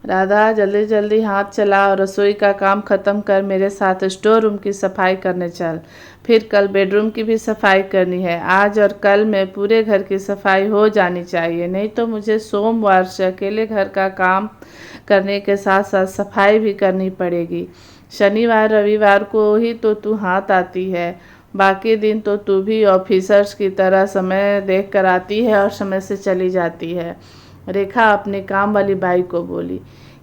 राधा जल्दी जल्दी हाथ चला और रसोई का काम ख़त्म कर मेरे साथ स्टोर रूम की सफाई करने चल। फिर कल बेडरूम की भी सफाई करनी है। आज और कल में पूरे घर की सफाई हो जानी चाहिए, नहीं तो मुझे सोमवार से अकेले घर का काम करने के साथ साथ सफाई भी करनी पड़ेगी। शनिवार रविवार को ही तो तू हाथ आती है, बाकी दिन तो तू भी ऑफिसर्स की तरह समय देख कर आती है और समय से चली जाती है। रेखा अपने काम वाली बाई को बोली।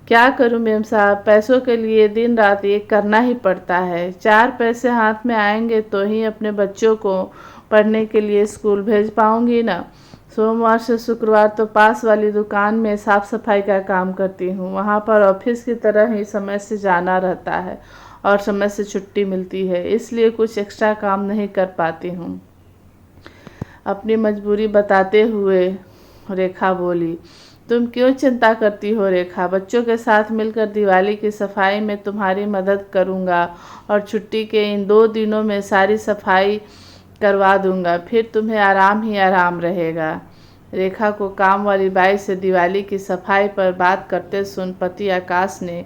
क्या करूं मेम साहब, पैसों के लिए दिन रात ये करना ही पड़ता है। 4 पैसे हाथ में आएंगे तो ही अपने बच्चों को पढ़ने के लिए स्कूल भेज पाऊंगी ना। सोमवार से शुक्रवार तो पास वाली दुकान में साफ सफाई का काम करती हूँ। वहाँ पर ऑफिस की तरह ही समय से जाना रहता है और समय से छुट्टी मिलती है, इसलिए कुछ एक्स्ट्रा काम नहीं कर पाती हूँ। अपनी मजबूरी बताते हुए रेखा बोली। तुम क्यों चिंता करती हो रेखा, बच्चों के साथ मिलकर दिवाली की सफाई में तुम्हारी मदद करूँगा और छुट्टी के इन 2 दिनों में सारी सफाई करवा दूंगा, फिर तुम्हें आराम ही आराम रहेगा। रेखा को काम वाली बाई से दिवाली की सफाई पर बात करते सुन पति आकाश ने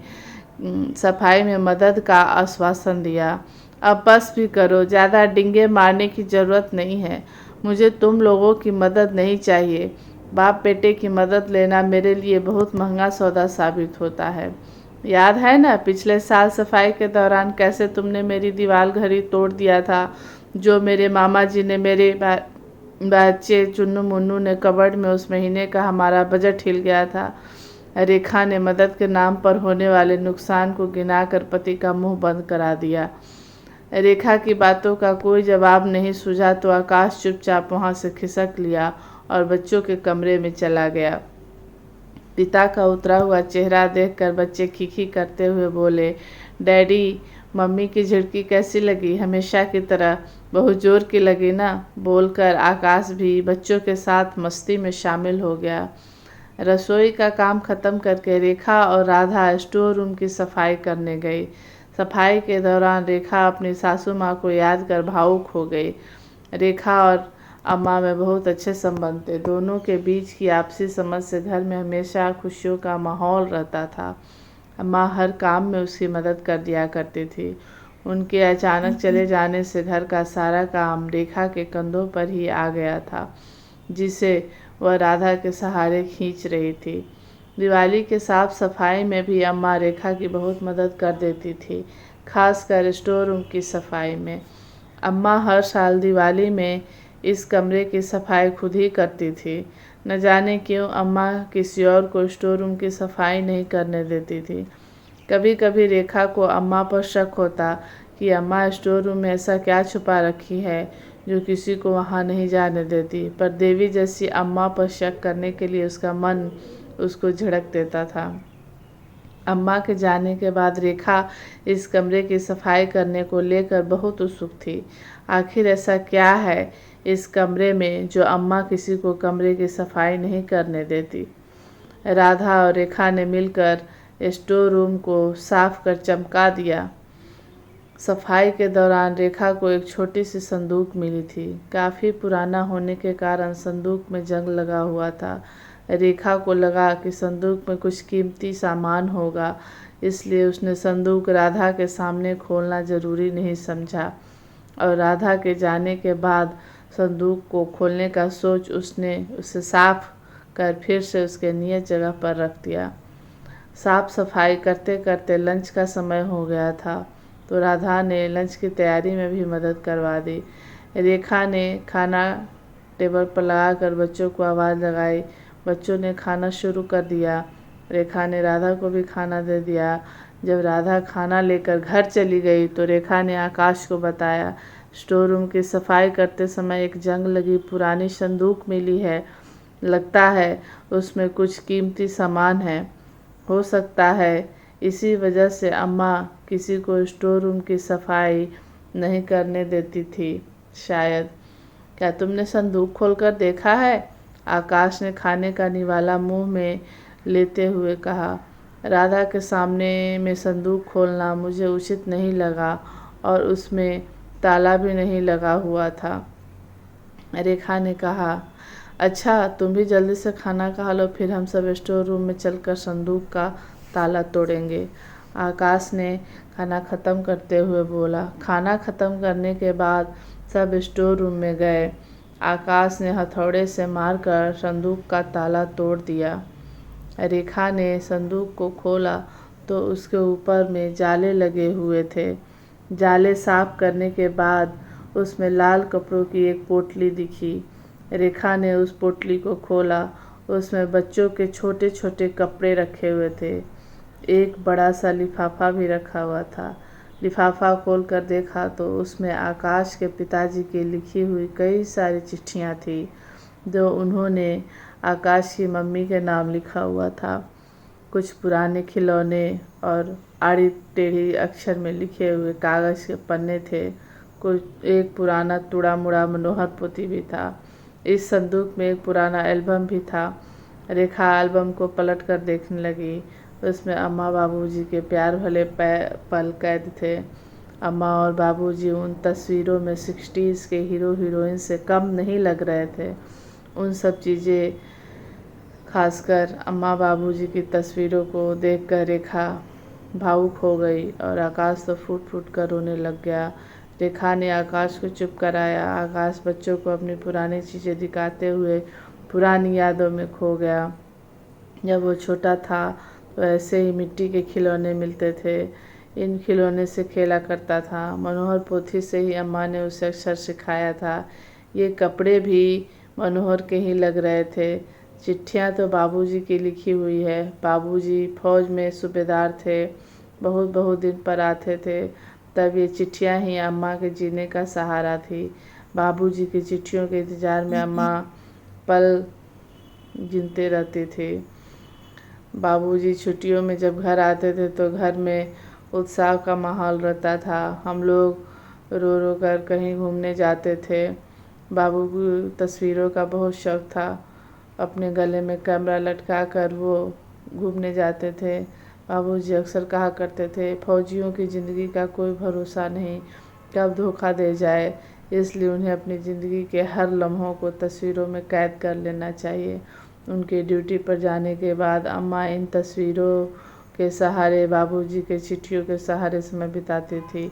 सफाई में मदद का आश्वासन दिया। अब बस भी करो, ज़्यादा डिंगे मारने की ज़रूरत नहीं है। मुझे तुम लोगों की मदद नहीं चाहिए। बाप बेटे की मदद लेना मेरे लिए बहुत महंगा सौदा साबित होता है। याद है ना पिछले साल सफाई के दौरान कैसे तुमने मेरी दीवार घड़ी तोड़ दिया था, जो मेरे मामा जी ने मेरे बच्चे चुन्नू मुन्नू ने कबर्ड में उस महीने का हमारा बजट हिल गया था। रेखा ने मदद के नाम पर होने वाले नुकसान को गिनाकर पति का मुंह बंद करा दिया। रेखा की बातों का कोई जवाब नहीं सूझा तो आकाश चुपचाप वहां से खिसक लिया और बच्चों के कमरे में चला गया। पिता का उतरा हुआ चेहरा देखकर बच्चे खीखी करते हुए बोले, डैडी मम्मी की झिड़की कैसी लगी, हमेशा की तरह बहुत जोर की लगी ना। बोलकर आकाश भी बच्चों के साथ मस्ती में शामिल हो गया। रसोई का काम खत्म करके रेखा और राधा स्टोर रूम की सफाई करने गई। सफाई के दौरान रेखा अपनी सासू माँ को याद कर भावुक हो गई। रेखा और अम्मा में बहुत अच्छे संबंध थे। दोनों के बीच की आपसी समझ से घर में हमेशा खुशियों का माहौल रहता था। अम्मा हर काम में उसकी मदद कर दिया करती थी। उनके अचानक चले जाने से घर का सारा काम रेखा के कंधों पर ही आ गया था, जिसे वह राधा के सहारे खींच रही थी। दिवाली के साफ सफाई में भी अम्मा रेखा की बहुत मदद कर देती थी, खासकर स्टोर रूम की सफाई में। अम्मा हर साल दिवाली में इस कमरे की सफाई खुद ही करती थी। न जाने क्यों अम्मा किसी और को स्टोर रूम की सफाई नहीं करने देती थी। कभी कभी रेखा को अम्मा पर शक होता कि अम्मा स्टोर रूम में ऐसा क्या छुपा रखी है जो किसी को वहाँ नहीं जाने देती, पर देवी जैसी अम्मा पर शक करने के लिए उसका मन उसको झिड़क देता था। अम्मा के जाने के बाद रेखा इस कमरे की सफाई करने को लेकर बहुत उत्सुक थी। आखिर ऐसा क्या है इस कमरे में जो अम्मा किसी को कमरे की सफाई नहीं करने देती। राधा और रेखा ने मिलकर स्टोर रूम को साफ कर चमका दिया। सफाई के दौरान रेखा को एक छोटी सी संदूक मिली थी। काफ़ी पुराना होने के कारण संदूक में जंग लगा हुआ था। रेखा को लगा कि संदूक में कुछ कीमती सामान होगा, इसलिए उसने संदूक राधा के सामने खोलना ज़रूरी नहीं समझा और राधा के जाने के बाद संदूक को खोलने का सोच उसने उसे साफ कर फिर से उसके नियत जगह पर रख दिया। साफ सफाई करते करते लंच का समय हो गया था, तो राधा ने लंच की तैयारी में भी मदद करवा दी। रेखा ने खाना टेबल पर लगाकर बच्चों को आवाज़ लगाई। बच्चों ने खाना शुरू कर दिया। रेखा ने राधा को भी खाना दे दिया। जब राधा खाना लेकर घर चली गई तो रेखा ने आकाश को बताया, स्टोर रूम की सफाई करते समय एक जंग लगी पुरानी संदूक मिली है। लगता है उसमें कुछ कीमती सामान है। हो सकता है इसी वजह से अम्मा किसी को स्टोर रूम की सफाई नहीं करने देती थी शायद। क्या तुमने संदूक खोलकर देखा है? आकाश ने खाने का निवाला मुंह में लेते हुए कहा। राधा के सामने में संदूक खोलना मुझे उचित नहीं लगा और उसमें ताला भी नहीं लगा हुआ था। रेखा ने कहा, अच्छा तुम भी जल्दी से खाना खा लो, फिर हम सब स्टोर रूम में चलकर संदूक का ताला तोड़ेंगे। आकाश ने खाना ख़त्म करते हुए बोला। खाना ख़त्म करने के बाद सब स्टोर रूम में गए। आकाश ने हथौड़े से मारकर संदूक का ताला तोड़ दिया। रेखा ने संदूक को खोला तो उसके ऊपर में जाले लगे हुए थे। जाले साफ करने के बाद उसमें लाल कपड़ों की एक पोटली दिखी। रेखा ने उस पोटली को खोला। उसमें बच्चों के छोटे छोटे कपड़े रखे हुए थे। एक बड़ा सा लिफाफा भी रखा हुआ था। लिफाफा खोलकर देखा तो उसमें आकाश के पिताजी की लिखी हुई कई सारी चिट्ठियाँ थी जो उन्होंने आकाश की मम्मी के नाम लिखा हुआ था। कुछ पुराने खिलौने और आड़ी टेढ़ी अक्षर में लिखे हुए कागज़ के पन्ने थे। कुछ एक पुराना टुड़ा मुड़ा मनोहर पोथी भी था। इस संदूक में एक पुराना एल्बम भी था। रेखा एल्बम को पलट कर देखने लगी। उसमें अम्मा बाबूजी के प्यार भले पल कैद थे। अम्मा और बाबूजी उन तस्वीरों में 60s के हीरो हीरोइन से कम नहीं लग रहे थे। उन सब चीज़ें, खासकर अम्मा बाबूजी की तस्वीरों को देखकर रेखा भावुक हो गई और आकाश तो फूट फूट कर रोने लग गया। रेखा ने आकाश को चुप कराया। आकाश बच्चों को अपनी पुरानी चीज़ें दिखाते हुए पुरानी यादों में खो गया। जब वो छोटा था तो ऐसे ही मिट्टी के खिलौने मिलते थे। इन खिलौने से खेला करता था। मनोहर पोथी से ही अम्मा ने उसे अक्षर सिखाया था। ये कपड़े भी मनोहर के ही लग रहे थे। चिट्ठियाँ तो बाबूजी की लिखी हुई है। बाबूजी फौज में सूबेदार थे। बहुत बहुत दिन पर आते थे। तब ये चिट्ठियाँ ही अम्मा के जीने का सहारा थी। बाबूजी की चिट्ठियों के इंतज़ार में अम्मा पल गिनते रहती थी। बाबूजी छुट्टियों में जब घर आते थे तो घर में उत्साह का माहौल रहता था। हम लोग रो रो कर कहीं घूमने जाते थे। बाबू को तस्वीरों का बहुत शौक़ था। अपने गले में कैमरा लटका कर वो घूमने जाते थे। बाबूजी अक्सर कहा करते थे, फौजियों की ज़िंदगी का कोई भरोसा नहीं, कब धोखा दे जाए, इसलिए उन्हें अपनी ज़िंदगी के हर लम्हों को तस्वीरों में कैद कर लेना चाहिए। उनके ड्यूटी पर जाने के बाद अम्मा इन तस्वीरों के सहारे, बाबूजी के चिट्ठियों के सहारे समय बिताती थी।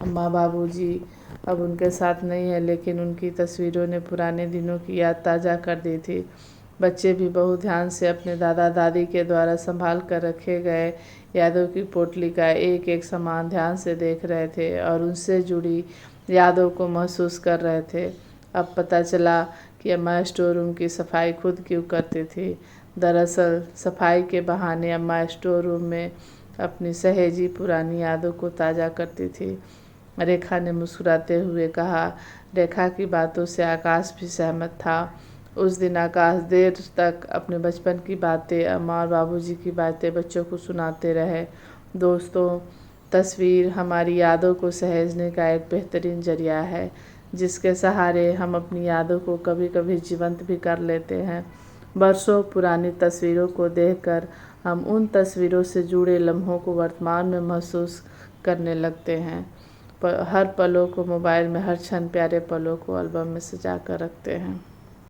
अम्मा बाबूजी अब उनके साथ नहीं है, लेकिन उनकी तस्वीरों ने पुराने दिनों की याद ताज़ा कर दी थी। बच्चे भी बहुत ध्यान से अपने दादा दादी के द्वारा संभाल कर रखे गए यादों की पोटली का एक एक सामान ध्यान से देख रहे थे और उनसे जुड़ी यादों को महसूस कर रहे थे। अब पता चला कि अम्मा स्टोर रूम की सफाई खुद क्यों करती थी। दरअसल सफाई के बहाने अम्मा स्टोर रूम में अपनी सहेजी पुरानी यादों को ताज़ा करती थी। रेखा ने मुस्कुराते हुए कहा। रेखा की बातों से आकाश भी सहमत था। उस दिन आकाश देर तक अपने बचपन की बातें, अम्मा और बाबूजी की बातें बच्चों को सुनाते रहे। दोस्तों, तस्वीर हमारी यादों को सहेजने का एक बेहतरीन जरिया है, जिसके सहारे हम अपनी यादों को कभी कभी जीवंत भी कर लेते हैं। बरसों पुरानी तस्वीरों को देखकर हम उन तस्वीरों से जुड़े लम्हों को वर्तमान में महसूस करने लगते हैं। हर पलों को मोबाइल में, हर क्षण प्यारे पलों को एल्बम में सजा कर रखते हैं।